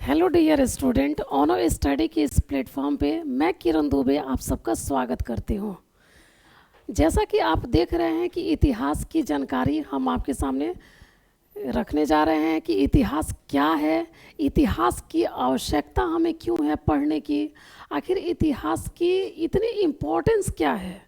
Hello dear student, ऑनो study के इस platform पे मैं किरण दुबे आप सबका स्वागत करती हूँ। जैसा कि आप देख रहे हैं कि इतिहास की जानकारी हम आपके सामने रखने जा रहे हैं कि इतिहास क्या है, इतिहास की आवश्यकता हमें क्यों है पढ़ने की, आखिर इतिहास की इतनी इम्पोर्टेंस क्या है।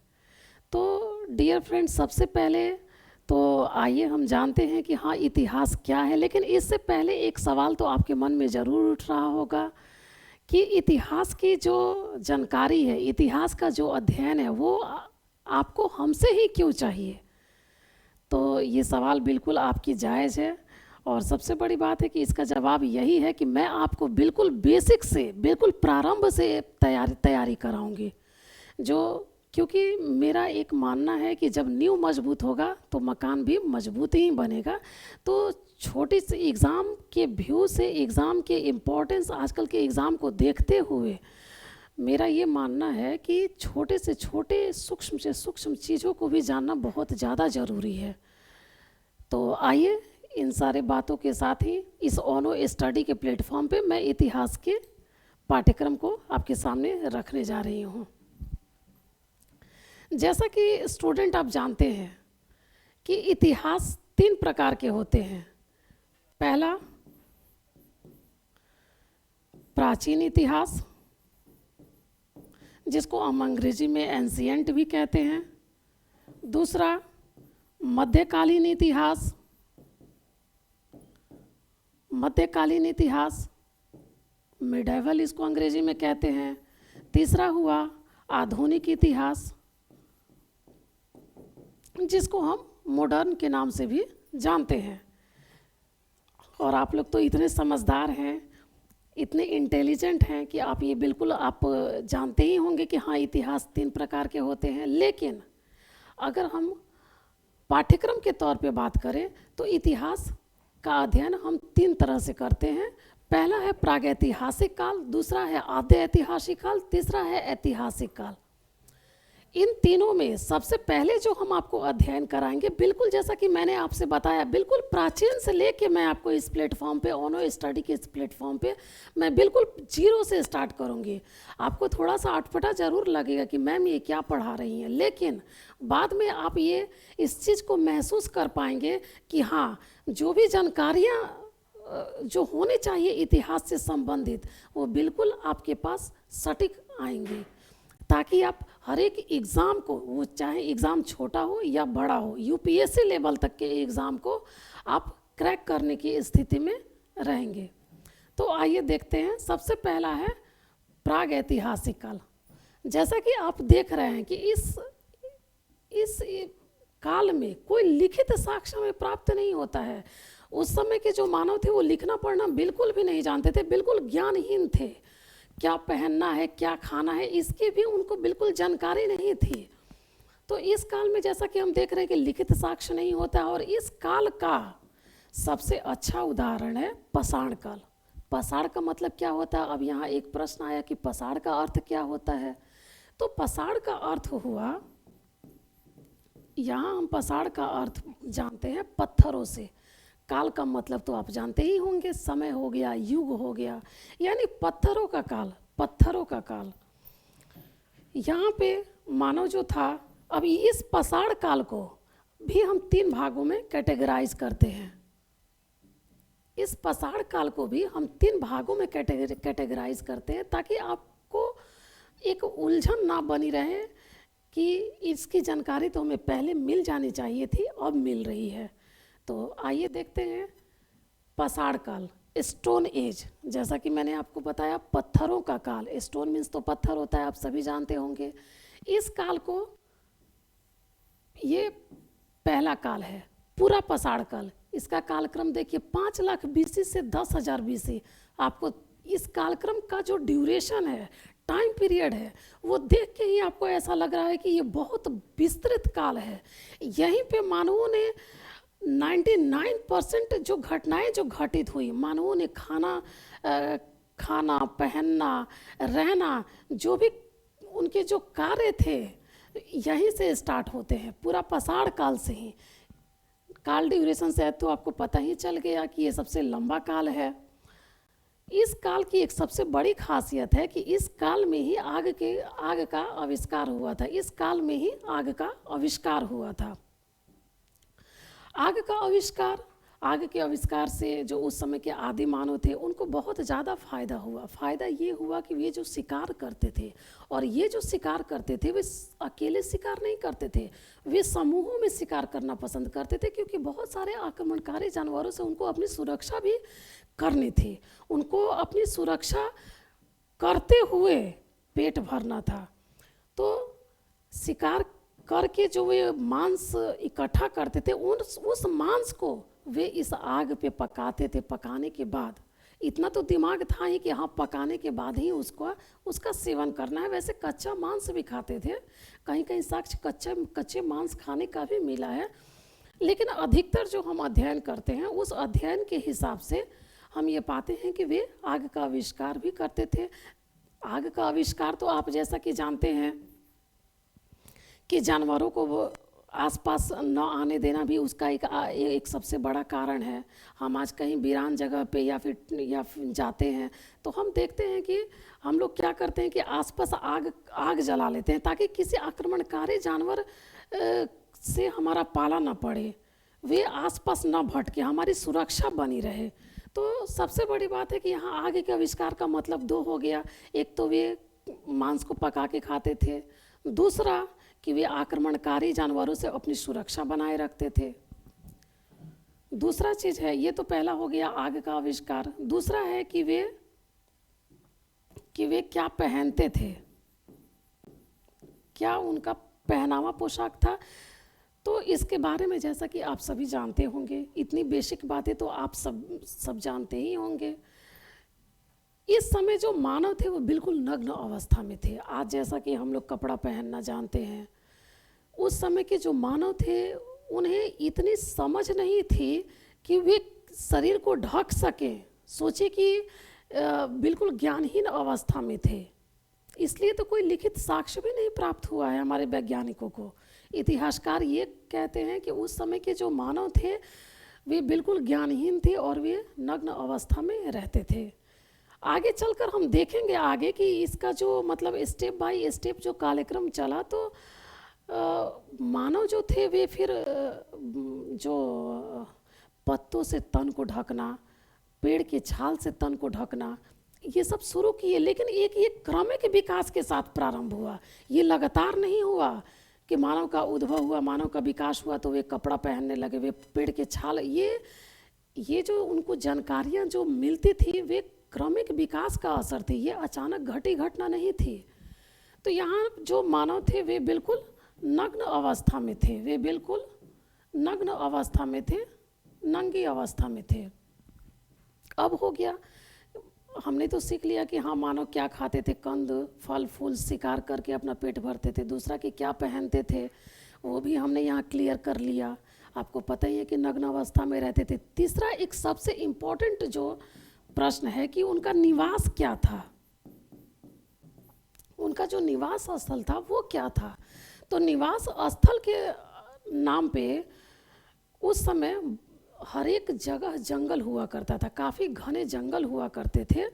तो डियर फ्रेंड्स, सबसे पहले तो आइए हम जानते हैं कि हाँ इतिहास क्या है। लेकिन इससे पहले एक सवाल तो आपके मन में ज़रूर उठ रहा होगा कि इतिहास की जो जानकारी है, इतिहास का जो अध्ययन है वो आपको हमसे ही क्यों चाहिए। तो ये सवाल बिल्कुल आपकी जायज़ है और सबसे बड़ी बात है कि इसका जवाब यही है कि मैं आपको बिल्कुल बेसिक से, बिल्कुल प्रारंभ से तैयारी कराऊंगी। जो क्योंकि मेरा एक मानना है कि जब नींव मजबूत होगा तो मकान भी मजबूत ही बनेगा। तो छोटी सी एग्ज़ाम के व्यू से, एग्ज़ाम के इम्पोर्टेंस, आजकल के एग्ज़ाम को देखते हुए मेरा ये मानना है कि छोटे से छोटे, सूक्ष्म से सूक्ष्म चीज़ों को भी जानना बहुत ज़्यादा ज़रूरी है। तो आइए इन सारे बातों के साथ ही इस ऑनो स्टडी के प्लेटफॉर्म पे मैं इतिहास के पाठ्यक्रम को आपके सामने रखने जा रही हूँ। जैसा कि स्टूडेंट आप जानते हैं कि इतिहास 3 प्रकार के होते हैं। पहला प्राचीन इतिहास, जिसको हम अंग्रेजी में एंशिएंट भी कहते हैं। दूसरा मध्यकालीन इतिहास, मध्यकालीन इतिहास मिडेवल इसको अंग्रेजी में कहते हैं। तीसरा हुआ आधुनिक इतिहास, जिसको हम मॉडर्न के नाम से भी जानते हैं। और आप लोग तो इतने समझदार हैं, इतने इंटेलिजेंट हैं कि आप ये बिल्कुल आप जानते ही होंगे कि हाँ इतिहास 3 प्रकार के होते हैं। लेकिन अगर हम पाठ्यक्रम के तौर पे बात करें तो इतिहास का अध्ययन हम 3 तरह से करते हैं। पहला है प्रागैतिहासिक काल, दूसरा है आद्य ऐतिहासिक काल, तीसरा है ऐतिहासिक काल। इन तीनों में सबसे पहले जो हम आपको अध्ययन कराएंगे, बिल्कुल जैसा कि मैंने आपसे बताया, बिल्कुल प्राचीन से लेके मैं आपको इस प्लेटफॉर्म पे, ऑनो स्टडी के इस प्लेटफॉर्म पे मैं बिल्कुल जीरो से स्टार्ट करूंगी। आपको थोड़ा सा अटपटा ज़रूर लगेगा कि मैम ये क्या पढ़ा रही हैं, लेकिन बाद में आप ये इस चीज़ को महसूस कर पाएंगे कि हाँ जो भी जानकारियाँ जो होने चाहिए इतिहास से संबंधित वो बिल्कुल आपके पास सटीक आएंगी, ताकि आप हर एक एग्ज़ाम को, वो चाहे एग्ज़ाम छोटा हो या बड़ा हो, यूपीएससी लेवल तक के एग्ज़ाम को आप क्रैक करने की स्थिति में रहेंगे। तो आइए देखते हैं। सबसे पहला है प्राग ऐतिहासिक काल। जैसा कि आप देख रहे हैं कि इस काल में कोई लिखित साक्ष्य हमें प्राप्त नहीं होता है। उस समय के जो मानव थे वो लिखना पढ़ना बिल्कुल भी नहीं जानते थे, बिल्कुल ज्ञानहीन थे। क्या पहनना है, क्या खाना है, इसकी भी उनको बिल्कुल जानकारी नहीं थी। तो इस काल में जैसा कि हम देख रहे हैं कि लिखित साक्ष्य नहीं होता, और इस काल का सबसे अच्छा उदाहरण है पाषाण काल। पाषाण का मतलब क्या होता है? अब यहाँ एक प्रश्न आया कि पाषाण का अर्थ क्या होता है। तो पाषाण का अर्थ हुआ, यहाँ हम पाषाण का अर्थ जानते हैं पत्थरों से। काल का मतलब तो आप जानते ही होंगे, समय हो गया, युग हो गया, यानी पत्थरों का काल, पत्थरों का काल। यहाँ पे मानव जो था, अब इस पाषाण काल को भी हम 3 भागों में कैटेगराइज करते हैं। इस पाषाण काल को भी हम 3 भागों में कैटेगराइज करते हैं, ताकि आपको एक उलझन ना बनी रहे कि इसकी जानकारी तो हमें पहले मिल जानी चाहिए थी, अब मिल रही है। तो आइए देखते हैं पाषाण काल, स्टोन एज। जैसा कि मैंने आपको बताया, पत्थरों का काल, स्टोन मीन्स तो पत्थर होता है, आप सभी जानते होंगे। इस काल को, ये पहला काल है पूरा पाषाण काल। इसका कालक्रम देखिए 5 लाख बीसी से 10,000 बीसी। आपको इस कालक्रम का जो ड्यूरेशन है, टाइम पीरियड है, वो देख के ही आपको ऐसा लग रहा है कि ये बहुत विस्तृत काल है। यहीं पे मानवों ने 99% जो घटनाएं जो घटित हुई, मानवों ने खाना, पहनना, रहना, जो भी उनके जो कार्य थे, यहीं से स्टार्ट होते हैं, पूरा पाषाण काल से ही। काल ड्यूरेशन से तो आपको पता ही चल गया कि ये सबसे लंबा काल है। इस काल की एक सबसे बड़ी खासियत है कि इस काल में ही आग का आविष्कार हुआ था। इस काल में ही आग का आविष्कार हुआ था। आग के आविष्कार से जो उस समय के आदि मानव थे उनको बहुत ज़्यादा फ़ायदा हुआ। फ़ायदा ये हुआ कि ये जो शिकार करते थे, और ये जो शिकार करते थे वे अकेले शिकार नहीं करते थे, वे समूहों में शिकार करना पसंद करते थे, क्योंकि बहुत सारे आक्रमणकारी जानवरों से उनको अपनी सुरक्षा भी करनी थी। उनको अपनी सुरक्षा करते हुए पेट भरना था। तो शिकार करके जो वे मांस इकट्ठा करते थे, उस मांस को वे इस आग पे पकाते थे। पकाने के बाद इतना तो दिमाग था ही कि हाँ, पकाने के बाद ही उसका सेवन करना है। वैसे कच्चा मांस भी खाते थे, कहीं कहीं साक्ष्य कच्चे मांस खाने का भी मिला है। लेकिन अधिकतर जो हम अध्ययन करते हैं, उस अध्ययन के हिसाब से हम ये पाते हैं कि वे आग का आविष्कार भी करते थे। आग का आविष्कार तो आप जैसा कि जानते हैं कि जानवरों को वो आसपास न आने देना भी उसका एक सबसे बड़ा कारण है। हम आज कहीं वीरान जगह पे या फिर जाते हैं तो हम देखते हैं कि हम लोग क्या करते हैं कि आसपास आग जला लेते हैं, ताकि किसी आक्रमणकारी जानवर से हमारा पाला ना पड़े, वे आसपास न भटके, हमारी सुरक्षा बनी रहे। तो सबसे बड़ी बात है कि यहाँ आग के आविष्कार का मतलब दो हो गया। एक तो वे मांस को पका के खाते थे, दूसरा कि वे आक्रमणकारी जानवरों से अपनी सुरक्षा बनाए रखते थे। दूसरा चीज़ है, ये तो पहला हो गया आग का आविष्कार। दूसरा है कि वे क्या पहनते थे, क्या उनका पहनावा पोशाक था। तो इसके बारे में जैसा कि आप सभी जानते होंगे, इतनी बेसिक बातें तो आप सब जानते ही होंगे। इस समय जो मानव थे वो बिल्कुल नग्न अवस्था में थे। आज जैसा कि हम लोग कपड़ा पहनना जानते हैं, उस समय के जो मानव थे उन्हें इतनी समझ नहीं थी कि वे शरीर को ढक सकें। सोचे कि बिल्कुल ज्ञानहीन अवस्था में थे। इसलिए तो कोई लिखित साक्ष्य भी नहीं प्राप्त हुआ है हमारे वैज्ञानिकों को। इतिहासकार ये कहते हैं कि उस समय के जो मानव थे वे बिल्कुल ज्ञानहीन थे और वे नग्न अवस्था में रहते थे। आगे चलकर हम देखेंगे आगे कि इसका जो मतलब स्टेप बाय स्टेप जो कार्यक्रम चला, तो मानव जो थे वे फिर जो पत्तों से तन को ढकना, पेड़ के छाल से तन को ढकना, ये सब शुरू किए। लेकिन एक क्रमिक विकास के साथ प्रारंभ हुआ। ये लगातार नहीं हुआ कि मानव का उद्भव हुआ, मानव का विकास हुआ तो वे कपड़ा पहनने लगे, वे पेड़ के छाल, ये जो उनको जानकारियाँ जो मिलती थी वे क्रमिक विकास का असर थी। ये अचानक घटी घटना नहीं थी। तो यहाँ जो मानव थे वे बिल्कुल नग्न अवस्था में थे, वे बिल्कुल नग्न अवस्था में थे, नंगी अवस्था में थे। अब हो गया, हमने तो सीख लिया कि हाँ, मानव क्या खाते थे, कंद फल फूल शिकार करके अपना पेट भरते थे। दूसरा कि क्या पहनते थे वो भी हमने यहाँ क्लियर कर लिया। आपको पता ही है कि नग्न अवस्था में रहते थे। तीसरा एक सबसे इम्पोर्टेंट जो प्रश्न है कि उनका निवास क्या था, उनका जो निवास स्थल था वो क्या था। तो निवास स्थल के नाम पे उस समय हर एक जगह जंगल हुआ करता था, काफ़ी घने जंगल हुआ करते थे।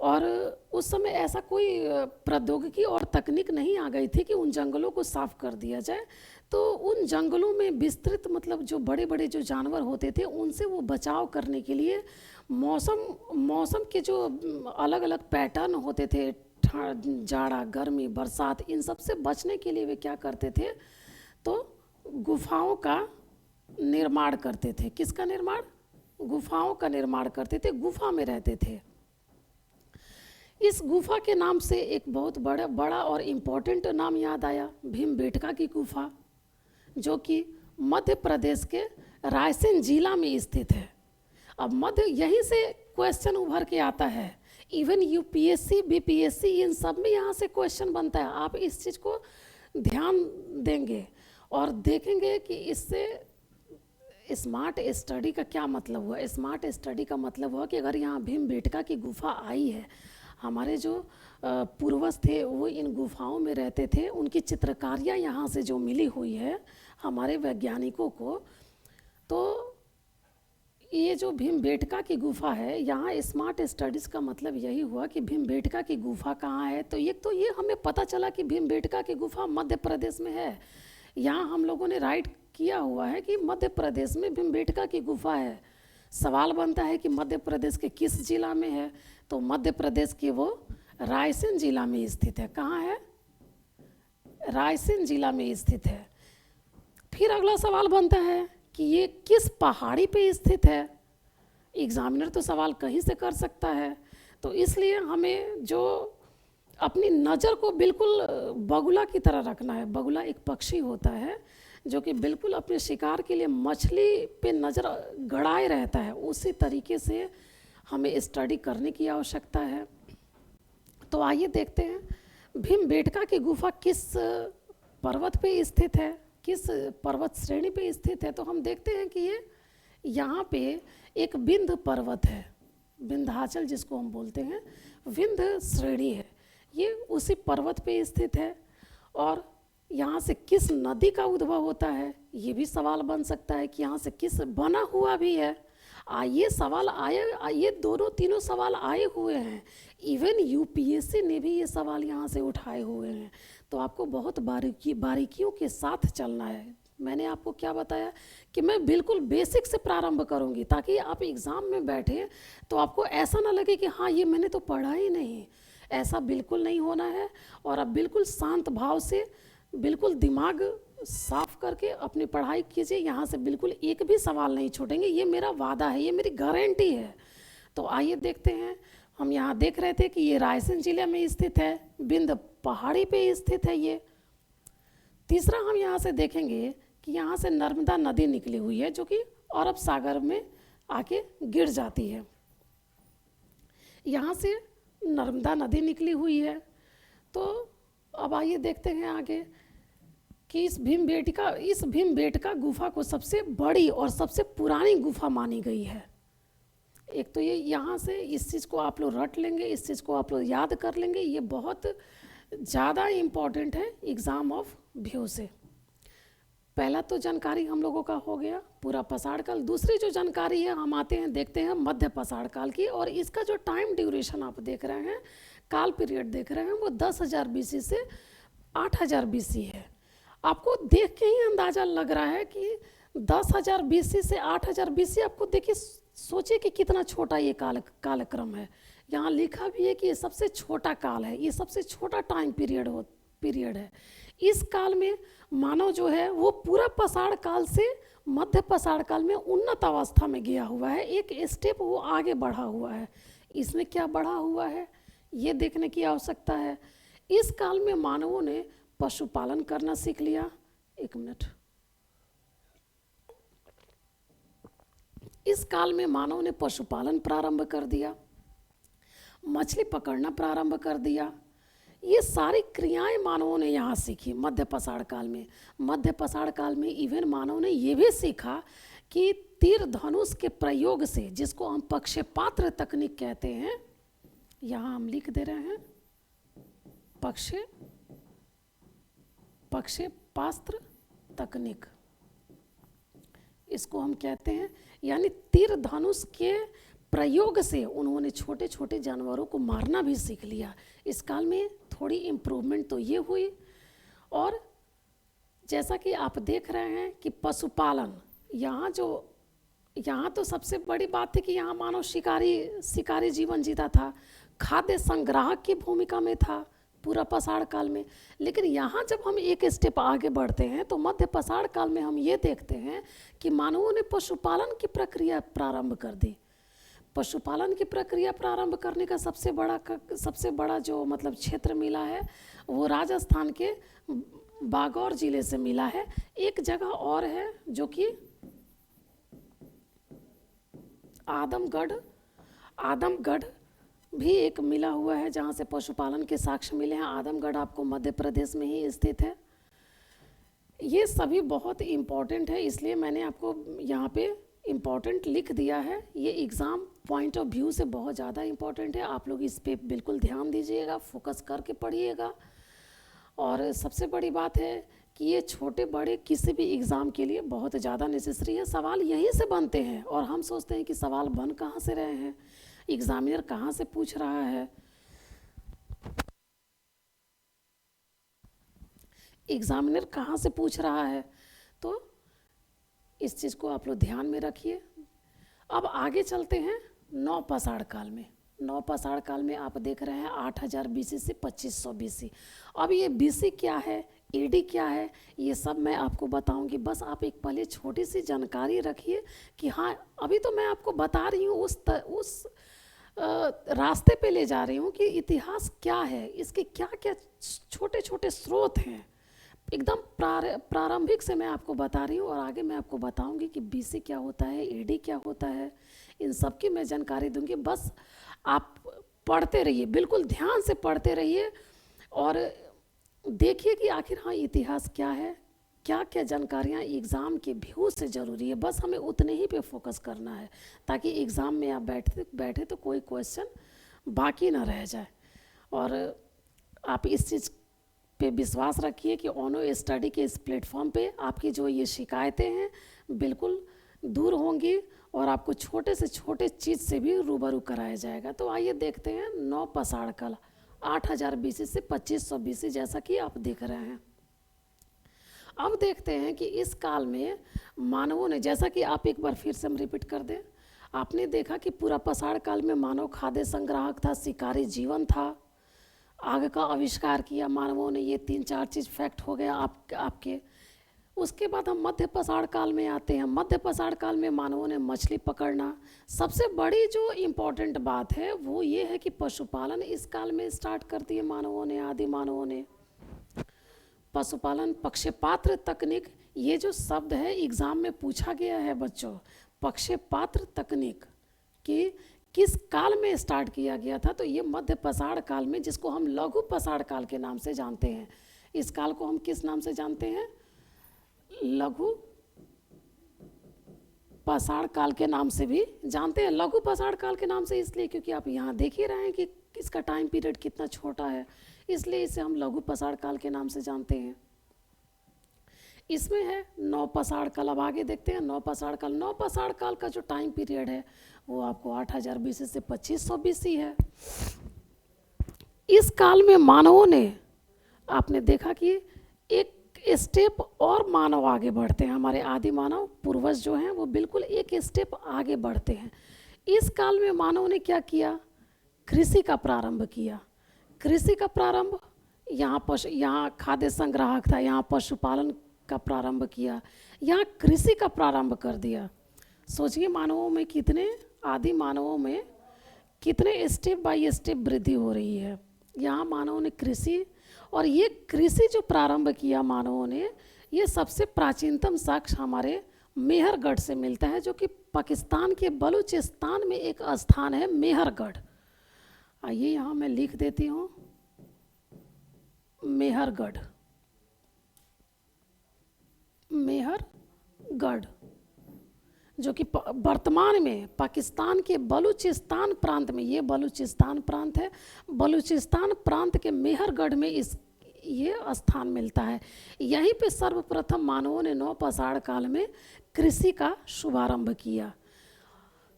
और उस समय ऐसा कोई प्रौद्योगिकी और तकनीक नहीं आ गई थी कि उन जंगलों को साफ कर दिया जाए। तो उन जंगलों में विस्तृत मतलब जो बड़े बड़े जो जानवर होते थे उनसे वो बचाव करने के लिए मौसम के जो अलग अलग पैटर्न होते थे, जाड़ा गर्मी बरसात, इन सब से बचने के लिए वे क्या करते थे, तो गुफाओं का निर्माण करते थे। किसका निर्माण? गुफाओं का निर्माण करते थे, गुफा में रहते थे। इस गुफा के नाम से एक बहुत बड़ा और इम्पोर्टेंट नाम याद आया, भीमबेटका की गुफा, जो कि मध्य प्रदेश के रायसेन जिला में स्थित है। अब यहीं से क्वेश्चन उभर के आता है। इवन यूपीएससी बीपीएससी इन सब में यहाँ से क्वेश्चन बनता है। आप इस चीज़ को ध्यान देंगे और देखेंगे कि इससे स्मार्ट स्टडी का क्या मतलब हुआ। स्मार्ट स्टडी का मतलब हुआ कि अगर यहाँ भीमबेटका की गुफा आई है, हमारे जो पूर्वज थे वो इन गुफाओं में रहते थे, उनकी चित्रकारियाँ यहाँ से जो मिली हुई है हमारे वैज्ञानिकों को, तो ये जो भीमबेटका की गुफा है, यहाँ स्मार्ट स्टडीज़ का मतलब यही हुआ कि भीमबेटका की गुफा कहाँ है। तो एक तो ये हमें पता चला कि भीमबेटका की गुफा मध्य प्रदेश में है। यहाँ हम लोगों ने राइट किया हुआ है कि मध्य प्रदेश में भीमबेटका की गुफा है। सवाल बनता है कि मध्य प्रदेश के किस जिला में है, तो मध्य प्रदेश के वो रायसेन जिला में स्थित है। कहाँ है? रायसेन जिला में स्थित है। फिर अगला सवाल बनता है कि ये किस पहाड़ी पे स्थित है। एग्जामिनर तो सवाल कहीं से कर सकता है, तो इसलिए हमें जो अपनी नज़र को बिल्कुल बगुला की तरह रखना है। बगुला एक पक्षी होता है जो कि बिल्कुल अपने शिकार के लिए मछली पे नज़र गड़ाए रहता है, उसी तरीके से हमें स्टडी करने की आवश्यकता है। तो आइए देखते हैं भीमबेटका की गुफा किस पर्वत पे स्थित है, किस पर्वत श्रेणी पे स्थित है। तो हम देखते हैं कि ये यहाँ पे एक विंध्य पर्वत है, विंध्याचल जिसको हम बोलते हैं, विंध्य श्रेणी है, ये उसी पर्वत पे स्थित है। और यहाँ से किस नदी का उद्भव होता है, ये भी सवाल बन सकता है कि यहाँ से किस बना हुआ भी है। ये सवाल आए, ये दोनों तीनों सवाल आए हुए हैं। इवन यूपीएससी ने भी ये सवाल यहाँ से उठाए हुए हैं। तो आपको बहुत बारीकियों के साथ चलना है। मैंने आपको क्या बताया कि मैं बिल्कुल बेसिक से प्रारंभ करूँगी, ताकि आप एग्ज़ाम में बैठे तो आपको ऐसा ना लगे कि हाँ ये मैंने तो पढ़ा ही नहीं। ऐसा बिल्कुल नहीं होना है। और आप बिल्कुल शांत भाव से, बिल्कुल दिमाग साफ करके अपनी पढ़ाई कीजिए। यहाँ से बिल्कुल एक भी सवाल नहीं छूटेंगे, ये मेरा वादा है, ये मेरी गारंटी है। तो आइए देखते हैं। हम यहाँ देख रहे थे कि ये रायसेन जिले में स्थित है, विंध्य पहाड़ी पे स्थित है ये। तीसरा हम यहाँ से देखेंगे कि यहाँ से नर्मदा नदी निकली हुई है, जो कि अरब सागर में आके गिर जाती है। यहाँ से नर्मदा नदी निकली हुई है। तो अब आइए देखते हैं आगे कि इस भीमबेटका गुफा को सबसे बड़ी और सबसे पुरानी गुफा मानी गई है। एक तो ये यहाँ से इस चीज़ को आप लोग रट लेंगे, इस चीज़ को आप लोग याद कर लेंगे, ये बहुत ज़्यादा इम्पॉर्टेंट है एग्ज़ाम ऑफ व्यू से। पहला तो जानकारी हम लोगों का हो गया पूरा पाषाण काल। दूसरी जो जानकारी है, हम आते हैं देखते हैं मध्य पाषाण काल की। और इसका जो टाइम ड्यूरेशन आप देख रहे हैं, काल पीरियड देख रहे हैं, वो 10,000 BC से 8,000 BC है। आपको देख के ही अंदाज़ा लग रहा है कि 10,000 BC से 8,000 BC। आपको देखिए, सोचिए कि कितना छोटा ये कालक्रम है। यहाँ लिखा भी है कि ये सबसे छोटा काल है, ये सबसे छोटा टाइम पीरियड है। इस काल में मानव जो है वो पूरा पाषाण काल से मध्य पाषाण काल में उन्नत अवस्था में गया हुआ है, एक स्टेप वो आगे बढ़ा हुआ है। इसमें क्या बढ़ा हुआ है ये देखने की आवश्यकता है। इस काल में मानवों ने पशुपालन करना सीख लिया। एक मिनट। इस काल में मानव ने पशुपालन प्रारंभ कर दिया, मछली पकड़ना प्रारंभ कर दिया। ये सारी क्रियाएं मानवों ने यहाँ सीखी मध्य पाषाण काल में। मध्य पाषाण काल में इवन मानव ने ये भी सीखा कि तीर धनुष के प्रयोग से, जिसको हम प्रक्षेपास्त्र तकनीक कहते हैं, यहाँ हम लिख दे रहे हैं प्रक्षेपास्त्र तकनीक, इसको हम कहते हैं। यानी तीर धनुष के प्रयोग से उन्होंने छोटे छोटे जानवरों को मारना भी सीख लिया। इस काल में थोड़ी इम्प्रूवमेंट तो ये हुई। और जैसा कि आप देख रहे हैं कि पशुपालन, यहाँ तो सबसे बड़ी बात थी कि यहाँ मानव शिकारी जीवन जीता था, खाद्य संग्राहक की भूमिका में था पूरा पाषाण काल में। लेकिन यहाँ जब हम एक स्टेप आगे बढ़ते हैं तो मध्य पाषाण काल में हम ये देखते हैं कि मानवों ने पशुपालन की प्रक्रिया प्रारंभ कर दी। पशुपालन की प्रक्रिया प्रारंभ करने का सबसे बड़ा जो मतलब क्षेत्र मिला है वो राजस्थान के बागौर जिले से मिला है। एक जगह और है जो कि आदमगढ़ भी एक मिला हुआ है, जहाँ से पशुपालन के साक्ष्य मिले हैं। आदमगढ़ आपको मध्य प्रदेश में ही स्थित है। ये सभी बहुत इम्पॉर्टेंट है, इसलिए मैंने आपको यहाँ पे इम्पॉर्टेंट लिख दिया है। ये एग्ज़ाम पॉइंट ऑफ व्यू से बहुत ज़्यादा इम्पॉर्टेंट है। आप लोग इस पे बिल्कुल ध्यान दीजिएगा, फोकस करके पढ़िएगा। और सबसे बड़ी बात है कि ये छोटे बड़े किसी भी एग्ज़ाम के लिए बहुत ज़्यादा नेसेसरी है। सवाल यहीं से बनते हैं और हम सोचते हैं कि सवाल बन कहाँ से रहे हैं, एग्ज़ामिनर कहाँ से पूछ रहा है, एग्ज़ामिनर कहाँ से पूछ रहा है। तो इस चीज़ को आप लोग ध्यान में रखिए। अब आगे चलते हैं नौ पसाड़ काल में। नौ पसाड़ काल में आप देख रहे हैं 8000 BC से 2500 BC। अब ये BC क्या है, AD क्या है, ये सब मैं आपको बताऊंगी। बस आप एक पहले छोटी सी जानकारी रखिए कि हाँ, अभी तो मैं आपको बता रही हूँ, उस रास्ते पे ले जा रही हूँ कि इतिहास क्या है, इसके क्या क्या छोटे छोटे स्रोत हैं। एकदम प्रारंभिक से मैं आपको बता रही हूँ और आगे मैं आपको बताऊंगी कि BC क्या होता है, AD क्या होता है, इन सब की मैं जानकारी दूंगी। बस आप पढ़ते रहिए, बिल्कुल ध्यान से पढ़ते रहिए और देखिए कि आखिर हाँ इतिहास क्या है, क्या क्या जानकारियाँ एग्ज़ाम के व्यू से ज़रूरी है। बस हमें उतने ही पे फोकस करना है ताकि एग्ज़ाम में आप बैठे तो कोई क्वेश्चन बाकी ना रह जाए। और आप इस चीज़ पे विश्वास रखिए कि ओनो स्टडी के इस प्लेटफॉर्म पे आपकी जो ये शिकायतें हैं बिल्कुल दूर होंगी और आपको छोटे से छोटे चीज़ से भी रूबरू कराया जाएगा। तो आइए देखते हैं नौ पसाड़ काल 8000 BC से 2500 BC, जैसा कि आप देख रहे हैं। अब देखते हैं कि इस काल में मानवों ने, जैसा कि आप एक बार फिर से हम रिपीट कर दें, आपने देखा कि पूरा पसाड़ काल में मानव खाद्य संग्राहक था, शिकारी जीवन था, आग का आविष्कार किया मानवों ने। ये 3-4 चीज़ फैक्ट हो गया आपके। उसके बाद हम मध्य पसाड़ काल में आते हैं। मध्य पसाड़ काल में मानवों ने मछली पकड़ना, सबसे बड़ी जो इम्पोर्टेंट बात है वो ये है कि पशुपालन इस काल में स्टार्ट कर दिए मानवों ने, आदि मानवों ने। पशुपालन, पक्षपात्र तकनीक, ये जो शब्द है एग्ज़ाम में पूछा गया है बच्चों। पक्षपात्र तकनीक कि किस काल में स्टार्ट किया गया था, तो ये मध्य पसाड़ काल में, जिसको हम लघु पसाड़ काल के नाम से जानते हैं। इस काल को हम किस नाम से जानते हैं? लघु पसाड़ काल के नाम से भी जानते हैं। लघु पसाड़ काल के नाम से इसलिए क्योंकि आप यहाँ देख ही रहे हैं कि इसका टाइम पीरियड कितना छोटा है, इसलिए इसे हम लघु पसाड़ काल के नाम से जानते हैं। इसमें है नौ पसाड़ काल। अब आगे देखते हैं नौ पसाड़ काल। नौ पसाड़ काल का जो टाइम पीरियड है वो आपको 8000 BC से 2500 BC है। इस काल में मानवों ने, आपने देखा कि एक स्टेप और मानव आगे बढ़ते हैं। हमारे आदि मानव पूर्वज जो हैं वो बिल्कुल एक स्टेप आगे बढ़ते हैं। इस काल में मानव ने क्या किया? कृषि का प्रारंभ किया। कृषि का प्रारंभ, यहाँ खाद्य संग्राहक था, यहाँ पशुपालन का प्रारंभ किया, यहाँ कृषि का प्रारंभ कर दिया। सोचिए मानवों में कितने, आदि मानवों में कितने स्टेप बाय स्टेप वृद्धि हो रही है। यहाँ मानवों ने कृषि, और ये कृषि जो प्रारंभ किया मानवों ने, ये सबसे प्राचीनतम साक्ष्य हमारे मेहरगढ़ से मिलता है, जो कि पाकिस्तान के बलूचिस्तान में एक स्थान है मेहरगढ़। आइए यहाँ मैं लिख देती हूँ मेहरगढ़। मेहरगढ़ जो कि वर्तमान में पाकिस्तान के बलूचिस्तान प्रांत में, ये बलूचिस्तान प्रांत है, बलूचिस्तान प्रांत के मेहरगढ़ में ये स्थान मिलता है। यहीं पे सर्वप्रथम मानवों ने नौ पसाड़ काल में कृषि का शुभारंभ किया।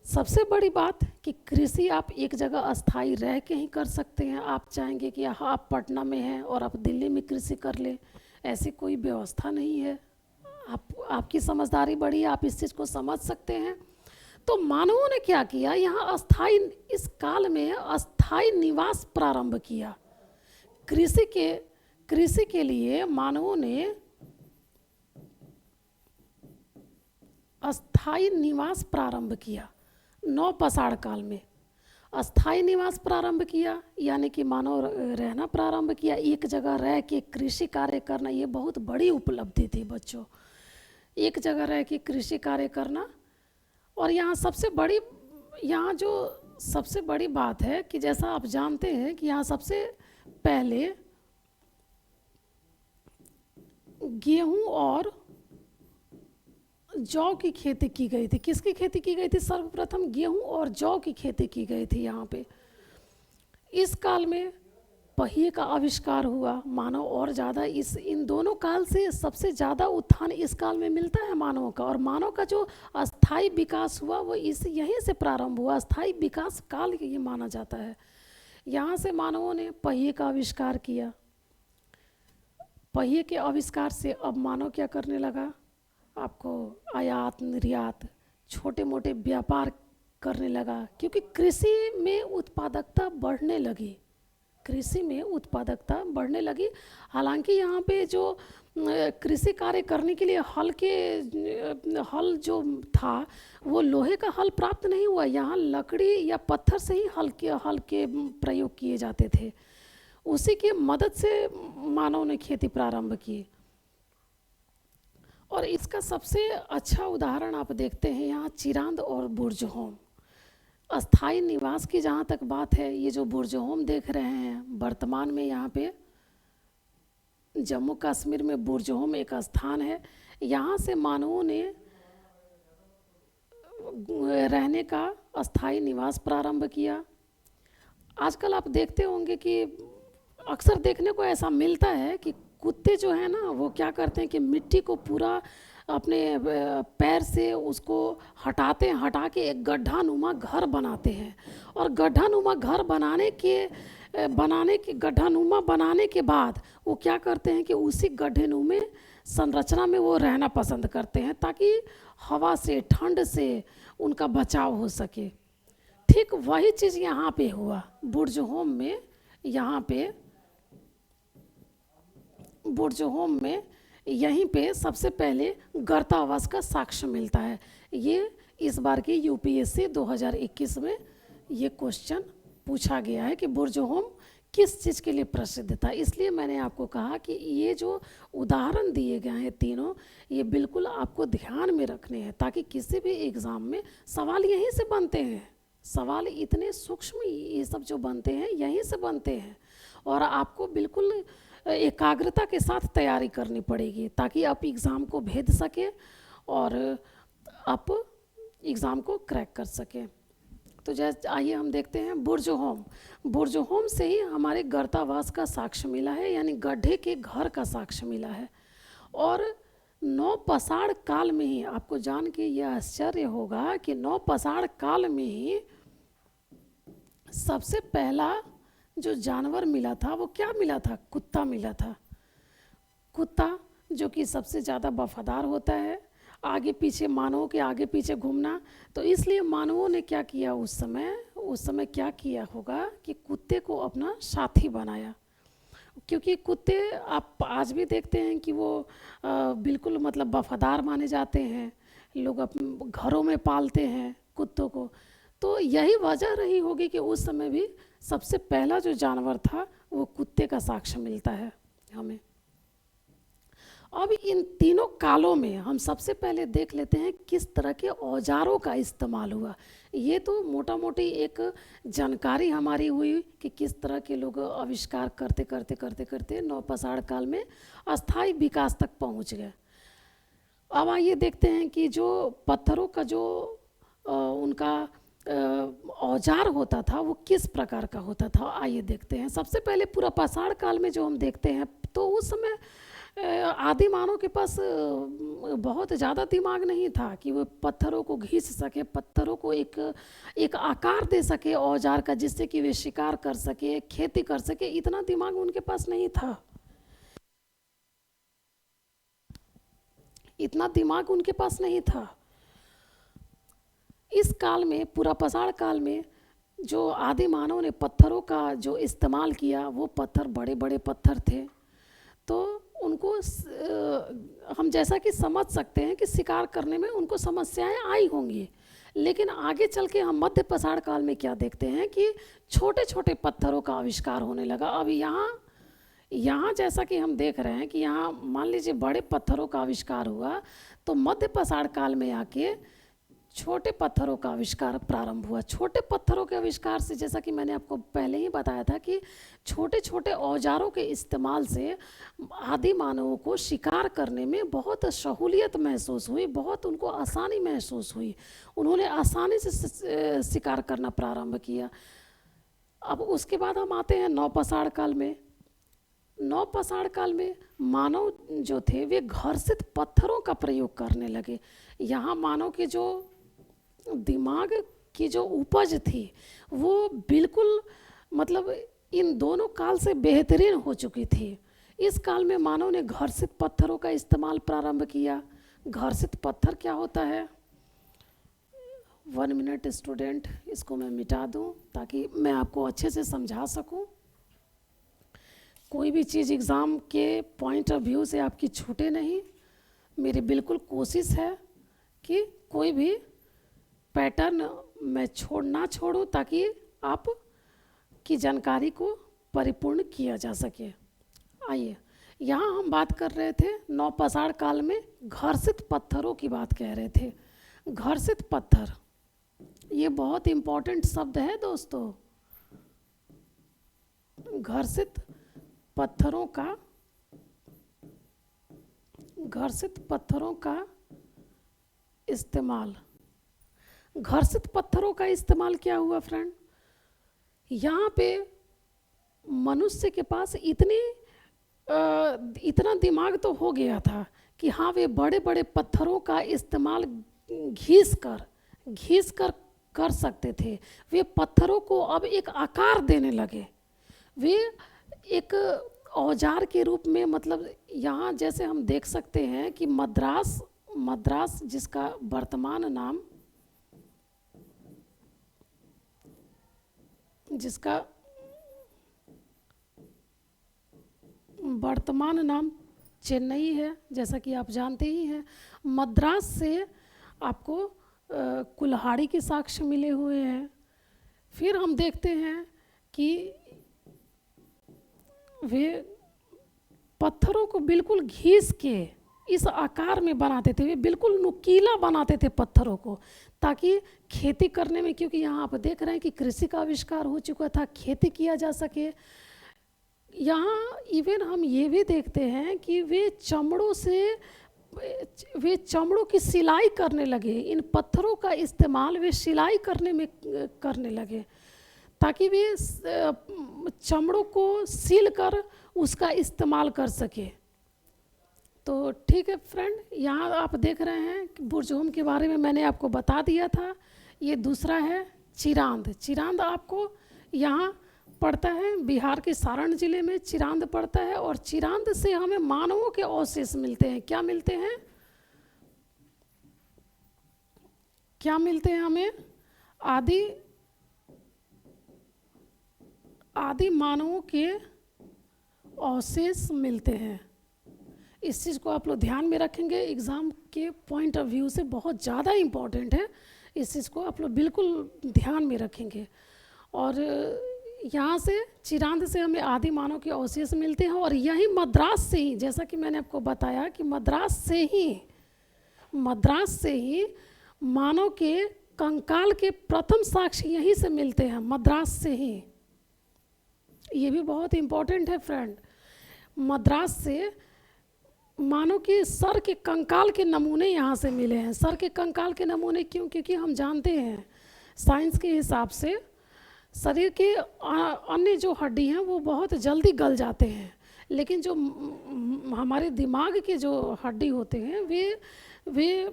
सबसे बड़ी बात कि कृषि आप एक जगह अस्थाई रह के ही कर सकते हैं। आप चाहेंगे कि हाँ आप पटना में हैं और आप दिल्ली में कृषि कर लें, ऐसी कोई व्यवस्था नहीं है। आपकी समझदारी बड़ी है, आप इस चीज़ को समझ सकते हैं। तो मानवों ने क्या किया, यहाँ अस्थाई, इस काल में अस्थाई निवास प्रारंभ किया। कृषि के लिए मानवों ने अस्थाई निवास प्रारंभ किया। नौ पसाड़ काल में अस्थाई निवास प्रारंभ किया, यानी कि मानव रहना प्रारंभ किया, एक जगह रह के कृषि कार्य करना। ये बहुत बड़ी उपलब्धि थी बच्चों, एक जगह रह के कृषि कार्य करना। और यहाँ जो सबसे बड़ी बात है कि जैसा आप जानते हैं कि यहाँ सबसे पहले गेहूं और जौ की खेती की गई थी। किसकी खेती की गई थी? सर्वप्रथम गेहूं और जौ की खेती की गई थी यहाँ पे। इस काल में पहिए का आविष्कार हुआ, मानव और ज़्यादा इस इन दोनों काल से सबसे ज़्यादा उत्थान इस काल में मिलता है मानव का। और मानव का जो अस्थाई विकास हुआ वो इस यहीं से प्रारंभ हुआ, अस्थाई विकास काल ये माना जाता है। यहाँ से मानवों ने पहिए का आविष्कार किया। पहिए के आविष्कार से अब मानव क्या करने लगा, आपको आयात निर्यात छोटे मोटे व्यापार करने लगा, क्योंकि कृषि में उत्पादकता बढ़ने लगी, कृषि में उत्पादकता बढ़ने लगी। हालांकि यहाँ पे जो कृषि कार्य करने के लिए हल जो था वो लोहे का हल प्राप्त नहीं हुआ, यहाँ लकड़ी या पत्थर से ही हल के प्रयोग किए जाते थे। उसी की मदद से मानव ने खेती प्रारंभ की। और इसका सबसे अच्छा उदाहरण आप देखते हैं यहाँ चिरांद और बुर्ज-होम। अस्थाई निवास की जहाँ तक बात है, ये जो बुर्ज-होम देख रहे हैं वर्तमान में यहाँ पे जम्मू कश्मीर में बुर्ज-होम एक स्थान है। यहाँ से मानवों ने रहने का अस्थाई निवास प्रारंभ किया। आजकल आप देखते होंगे कि अक्सर देखने को ऐसा मिलता है कि कुत्ते जो है ना वो क्या करते हैं कि मिट्टी को पूरा अपने पैर से उसको हटाते हैं, हटा के एक गड्ढा नुमा घर बनाते हैं। और गड्ढा नुमा घर गड्ढा नुमा बनाने के बाद वो क्या करते हैं कि उसी गड्ढे नुमे संरचना में वो रहना पसंद करते हैं, ताकि हवा से ठंड से उनका बचाव हो सके। ठीक वही चीज़ यहाँ पे हुआ बुर्ज-होम में। यहाँ पे बुर्ज-होम में यहीं पे सबसे पहले गर्तावास का साक्ष्य मिलता है। ये इस बार की यूपीएससी 2021 में ये क्वेश्चन पूछा गया है कि बुर्ज-होम किस चीज़ के लिए प्रसिद्ध था। इसलिए मैंने आपको कहा कि ये जो उदाहरण दिए गए हैं तीनों, ये बिल्कुल आपको ध्यान में रखने हैं, ताकि किसी भी एग्ज़ाम में सवाल यहीं से बनते हैं। सवाल इतने सूक्ष्म ये सब जो बनते हैं यहीं से बनते हैं। और आपको बिल्कुल एकाग्रता के साथ तैयारी करनी पड़ेगी, ताकि आप एग्ज़ाम को भेद सकें और आप एग्ज़ाम को क्रैक कर सकें। तो जैसे आइए हम देखते हैं बुर्ज-होम। बुर्ज-होम से ही हमारे गर्तावास का साक्ष्य मिला है, यानी गड्ढे के घर का साक्ष्य मिला है। और नौपसाड़ काल में ही, आपको जान के यह आश्चर्य होगा कि नौपसाड़ काल में ही सबसे पहला जो जानवर मिला था वो क्या मिला था, कुत्ता मिला था। कुत्ता जो कि सबसे ज़्यादा वफादार होता है, आगे पीछे मानवों के आगे पीछे घूमना। तो इसलिए मानवों ने क्या किया उस समय क्या किया होगा कि कुत्ते को अपना साथी बनाया। क्योंकि कुत्ते आप आज भी देखते हैं कि वो बिल्कुल मतलब वफादार माने जाते हैं, लोग अपने घरों में पालते हैं कुत्तों को। तो यही वजह रही होगी कि उस समय भी सबसे पहला जो जानवर था वो कुत्ते का साक्ष्य मिलता है हमें। अब इन तीनों कालों में हम सबसे पहले देख लेते हैं किस तरह के औजारों का इस्तेमाल हुआ। ये तो मोटा मोटी एक जानकारी हमारी हुई कि किस तरह के लोग आविष्कार करते करते करते करते नौपसाड़ काल में अस्थाई विकास तक पहुंच गए। अब आइए देखते हैं कि जो पत्थरों का जो उनका औजार होता था वो किस प्रकार का होता था। आइए देखते हैं। सबसे पहले पूरा पाषाण काल में जो हम देखते हैं तो उस समय आदि मानव के पास बहुत ज़्यादा दिमाग नहीं था कि वो पत्थरों को घिस सके, पत्थरों को एक आकार दे सके औजार का, जिससे कि वे शिकार कर सके, खेती कर सके। इतना दिमाग उनके पास नहीं था, इतना दिमाग उनके पास नहीं था। इस काल में, पूरा पाषाण काल में, जो आदि मानव ने पत्थरों का जो इस्तेमाल किया वो पत्थर बड़े बड़े पत्थर थे। तो उनको हम जैसा कि समझ सकते हैं कि शिकार करने में उनको समस्याएं आई होंगी। लेकिन आगे चल के हम मध्य पाषाण काल में क्या देखते हैं कि छोटे छोटे पत्थरों का आविष्कार होने लगा। अब यहाँ जैसा कि हम देख रहे हैं कि यहाँ मान लीजिए बड़े पत्थरों का आविष्कार हुआ, तो मध्य पाषाण काल में आके छोटे पत्थरों का आविष्कार प्रारंभ हुआ। छोटे पत्थरों के आविष्कार से, जैसा कि मैंने आपको पहले ही बताया था कि छोटे छोटे औजारों के इस्तेमाल से आदि मानवों को शिकार करने में बहुत सहूलियत महसूस हुई, बहुत उनको आसानी महसूस हुई। उन्होंने आसानी से शिकार करना प्रारंभ किया। अब उसके बाद हम आते हैं नवपाषाण काल में। नवपाषाण काल में मानव जो थे वे घर्षित पत्थरों का प्रयोग करने लगे। यहाँ मानव के जो दिमाग की जो उपज थी वो बिल्कुल मतलब इन दोनों काल से बेहतरीन हो चुकी थी। इस काल में मानव ने घर्षित पत्थरों का इस्तेमाल प्रारंभ किया। घर्षित पत्थर क्या होता है? 1 मिनट स्टूडेंट, इसको मैं मिटा दूं ताकि मैं आपको अच्छे से समझा सकूं। कोई भी चीज़ एग्ज़ाम के पॉइंट ऑफ व्यू से आपकी छूटे नहीं। मेरी बिल्कुल कोशिश है कि कोई भी पैटर्न मैं ना छोड़ूं ताकि आप की जानकारी को परिपूर्ण किया जा सके। आइए, यहाँ हम बात कर रहे थे नवपाषाण काल में घर्षित पत्थरों की बात कह रहे थे। घर्षित पत्थर ये बहुत इम्पोर्टेंट शब्द है दोस्तों। घर्षित पत्थरों का इस्तेमाल। घर्षित पत्थरों का इस्तेमाल क्या हुआ फ्रेंड? यहाँ पे मनुष्य के पास इतना दिमाग तो हो गया था कि हाँ वे बड़े बड़े पत्थरों का इस्तेमाल घिस कर कर सकते थे। वे पत्थरों को अब एक आकार देने लगे। वे एक औजार के रूप में, मतलब यहाँ जैसे हम देख सकते हैं कि मद्रास जिसका वर्तमान नाम चेन्नई है, जैसा कि आप जानते ही हैं। मद्रास से आपको कुल्हाड़ी के साक्ष्य मिले हुए हैं। फिर हम देखते हैं कि वे पत्थरों को बिल्कुल घिस के इस आकार में बनाते थे। वे बिल्कुल नुकीला बनाते थे पत्थरों को, ताकि खेती करने में, क्योंकि यहाँ आप देख रहे हैं कि कृषि का आविष्कार हो चुका था, खेती किया जा सके। यहाँ इवन हम ये भी देखते हैं कि वे चमड़ों की सिलाई करने लगे। इन पत्थरों का इस्तेमाल वे सिलाई करने में करने लगे, ताकि वे चमड़ों को सील कर उसका इस्तेमाल कर सके। तो ठीक है फ्रेंड, यहाँ आप देख रहे हैं कि बुर्जहोम के बारे में मैंने आपको बता दिया था। ये दूसरा है चिरांद। चिरांद आपको यहाँ पड़ता है, बिहार के सारण जिले में चिरांद पड़ता है। और चिरांद से हमें मानवों के अवशेष मिलते हैं। क्या मिलते हैं? हमें आदि मानवों के अवशेष मिलते हैं। इस चीज़ को आप लोग ध्यान में रखेंगे, एग्ज़ाम के पॉइंट ऑफ व्यू से बहुत ज़्यादा इम्पॉर्टेंट है। इस चीज़ को आप लोग बिल्कुल ध्यान में रखेंगे। और यहाँ से चिरांद से हमें आदि मानव के अवशेष मिलते हैं। और यही मद्रास से ही, जैसा कि मैंने आपको बताया कि मद्रास से ही मानव के कंकाल के प्रथम साक्ष्य यहीं से मिलते हैं, मद्रास से ही। ये भी बहुत इम्पोर्टेंट है फ्रेंड। मद्रास से मानव के सर के कंकाल के नमूने यहाँ से मिले हैं। सर के कंकाल के नमूने क्यों? क्योंकि हम जानते हैं साइंस के हिसाब से शरीर के अन्य जो हड्डी हैं वो बहुत जल्दी गल जाते हैं, लेकिन जो हमारे दिमाग के जो हड्डी होते हैं वे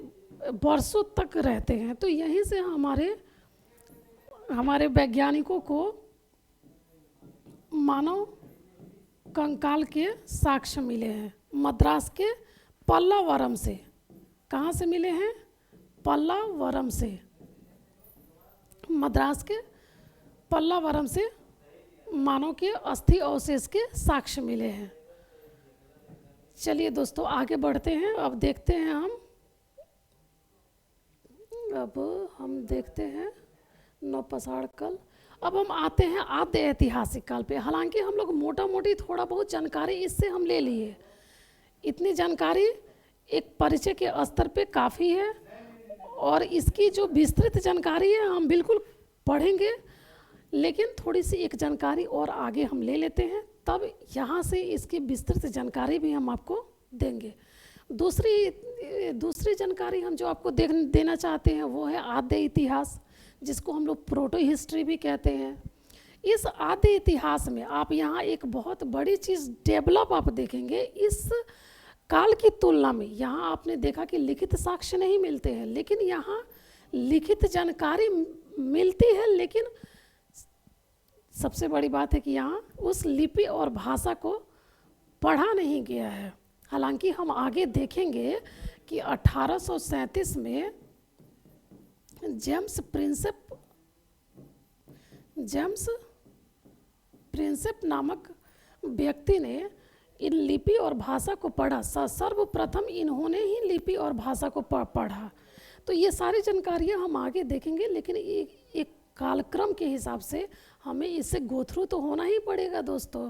वर्षों तक रहते हैं। तो यहीं से हमारे वैज्ञानिकों को मानव कंकाल के साक्ष्य मिले हैं मद्रास के पल्लावरम से। कहाँ से मिले हैं? पल्लावरम से। मद्रास के पल्लावरम से मानव के अस्थि अवशेष के साक्ष्य मिले हैं। चलिए दोस्तों आगे बढ़ते हैं। अब देखते हैं हम देखते हैं नवपाषाण काल। अब हम आते हैं आद्य ऐतिहासिक काल पे। हालांकि हम लोग मोटा मोटी थोड़ा बहुत जानकारी इससे हम ले लिए। इतनी जानकारी एक परिचय के स्तर पे काफ़ी है, और इसकी जो विस्तृत जानकारी है हम बिल्कुल पढ़ेंगे, लेकिन थोड़ी सी एक जानकारी और आगे हम ले लेते हैं, तब यहाँ से इसकी विस्तृत जानकारी भी हम आपको देंगे। दूसरी जानकारी हम जो आपको देना चाहते हैं वो है आद्य इतिहास, जिसको हम लोग प्रोटो हिस्ट्री भी कहते हैं। इस आदि इतिहास में आप यहाँ एक बहुत बड़ी चीज़ डेवलप आप देखेंगे। इस काल की तुलना में यहाँ आपने देखा कि लिखित साक्ष्य नहीं मिलते हैं, लेकिन यहाँ लिखित जानकारी मिलती है, लेकिन सबसे बड़ी बात है कि यहाँ उस लिपि और भाषा को पढ़ा नहीं गया है। हालांकि हम आगे देखेंगे कि 1837 में जेम्स प्रिंसेप नामक व्यक्ति ने इन लिपि और भाषा को पढ़ा। सर्वप्रथम इन्होंने ही लिपि और भाषा को पढ़ा। तो ये सारी जानकारियाँ हम आगे देखेंगे, लेकिन एक कालक्रम के हिसाब से हमें इससे गो थ्रू तो होना ही पड़ेगा दोस्तों।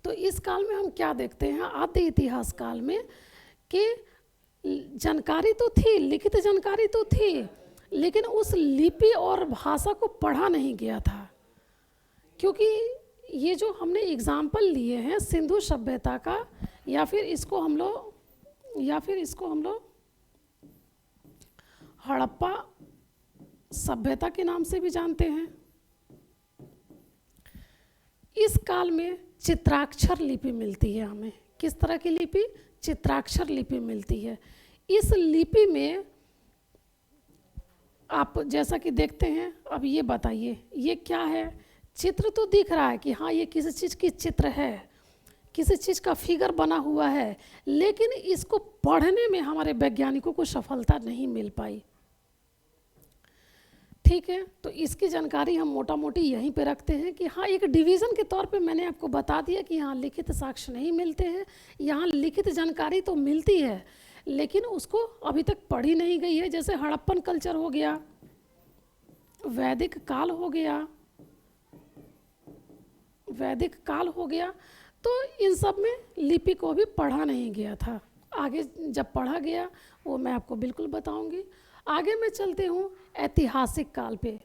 तो इस काल में हम क्या देखते हैं, आदि इतिहास काल में, कि जानकारी तो थी, लिखित जानकारी तो थी, लेकिन उस लिपि और भाषा को पढ़ा नहीं गया था। क्योंकि ये जो हमने एग्जाम्पल लिए हैं सिंधु सभ्यता का, या फिर इसको हम लोग हड़प्पा सभ्यता के नाम से भी जानते हैं। इस काल में चित्राक्षर लिपि मिलती है हमें। किस तरह की लिपि? चित्राक्षर लिपि मिलती है। इस लिपि में आप जैसा कि देखते हैं, अब ये बताइए ये क्या है? चित्र तो दिख रहा है कि हाँ ये किसी चीज़ की चित्र है, किसी चीज़ का फिगर बना हुआ है, लेकिन इसको पढ़ने में हमारे वैज्ञानिकों को सफलता नहीं मिल पाई। ठीक है, तो इसकी जानकारी हम मोटा मोटी यहीं पे रखते हैं कि हाँ एक डिवीज़न के तौर पे मैंने आपको बता दिया कि यहाँ लिखित साक्ष्य नहीं मिलते हैं। यहाँ लिखित जानकारी तो मिलती है, लेकिन उसको अभी तक पढ़ी नहीं गई है। जैसे हड़प्पन कल्चर हो गया, वैदिक काल हो गया, तो इन सब में लिपि को भी पढ़ा नहीं गया था। आगे जब पढ़ा गया वो मैं आपको बिल्कुल बताऊंगी। आगे मैं चलते हूँ ऐतिहासिक काल पे।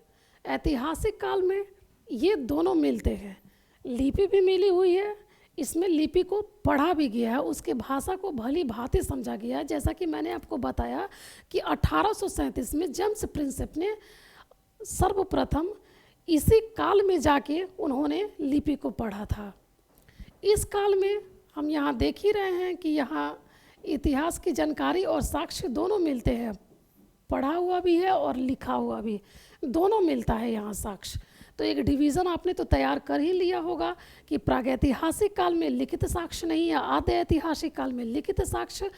ऐतिहासिक काल में ये दोनों मिलते हैं, लिपि भी मिली हुई है, इसमें लिपि को पढ़ा भी गया है, उसके भाषा को भली भांति समझा गया है। जैसा कि मैंने आपको बताया कि 1837 में जेम्स प्रिंसेप ने सर्वप्रथम इसी काल में जाके उन्होंने लिपि को पढ़ा था। इस काल में हम यहाँ देख ही रहे हैं कि यहाँ इतिहास की जानकारी और साक्ष्य दोनों मिलते हैं, पढ़ा हुआ भी है और लिखा हुआ भी, दोनों मिलता है यहाँ साक्ष्य। तो एक डिवीज़न आपने तो तैयार कर ही लिया होगा कि प्रागैतिहासिक काल में लिखित साक्ष्य नहीं है, आधे ऐतिहासिक काल में लिखित साक्ष्य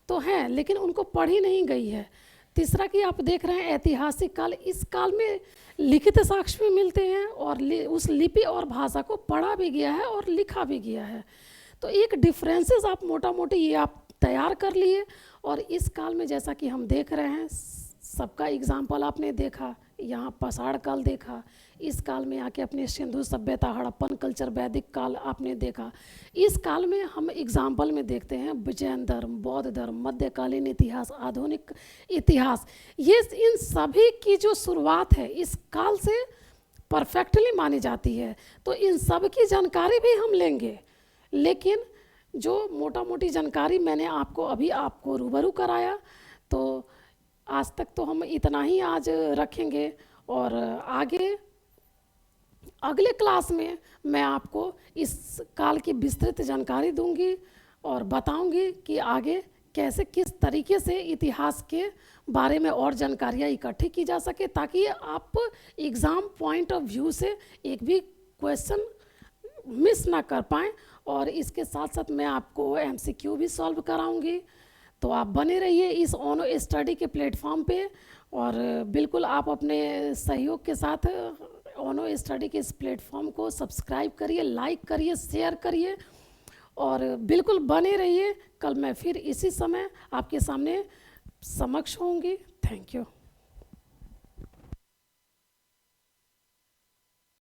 तो हैं, लेकिन उनको पढ़ी नहीं गई है। तीसरा कि आप देख रहे हैं ऐतिहासिक काल, इस काल में लिखित साक्ष्य भी मिलते हैं और उस लिपि और भाषा को पढ़ा भी गया है और लिखा भी गया है। तो एक डिफरेंसेस आप मोटा मोटी ये आप तैयार कर लिए। और इस काल में जैसा कि हम देख रहे हैं, सबका एग्जाम्पल आपने देखा, यहाँ पाषाण काल देखा, इस काल में आके अपने सिंधु सभ्यता, हड़प्पन कल्चर, वैदिक काल आपने देखा। इस काल में हम एग्जाम्पल में देखते हैं जैन धर्म, बौद्ध धर्म, मध्यकालीन इतिहास, आधुनिक इतिहास। ये इन सभी की जो शुरुआत है इस काल से परफेक्टली मानी जाती है। तो इन सब की जानकारी भी हम लेंगे, लेकिन जो मोटा मोटी जानकारी मैंने आपको रूबरू कराया, तो आज तक तो हम इतना ही आज रखेंगे। और आगे अगले क्लास में मैं आपको इस काल की विस्तृत जानकारी दूंगी और बताऊंगी कि आगे कैसे किस तरीके से इतिहास के बारे में और जानकारियाँ इकट्ठी की जा सके, ताकि आप एग्ज़ाम पॉइंट ऑफ व्यू से एक भी क्वेश्चन मिस ना कर पाएँ। और इसके साथ साथ मैं आपको MCQ भी सॉल्व कराऊंगी। तो आप बने रहिए इस ओनो स्टडी के प्लेटफॉर्म पे, और बिल्कुल आप अपने सहयोग के साथ ओनो स्टडी के इस प्लेटफॉर्म को सब्सक्राइब करिए, लाइक करिए, शेयर करिए, और बिल्कुल बने रहिए। कल मैं फिर इसी समय आपके सामने समक्ष होंगी। Thank you.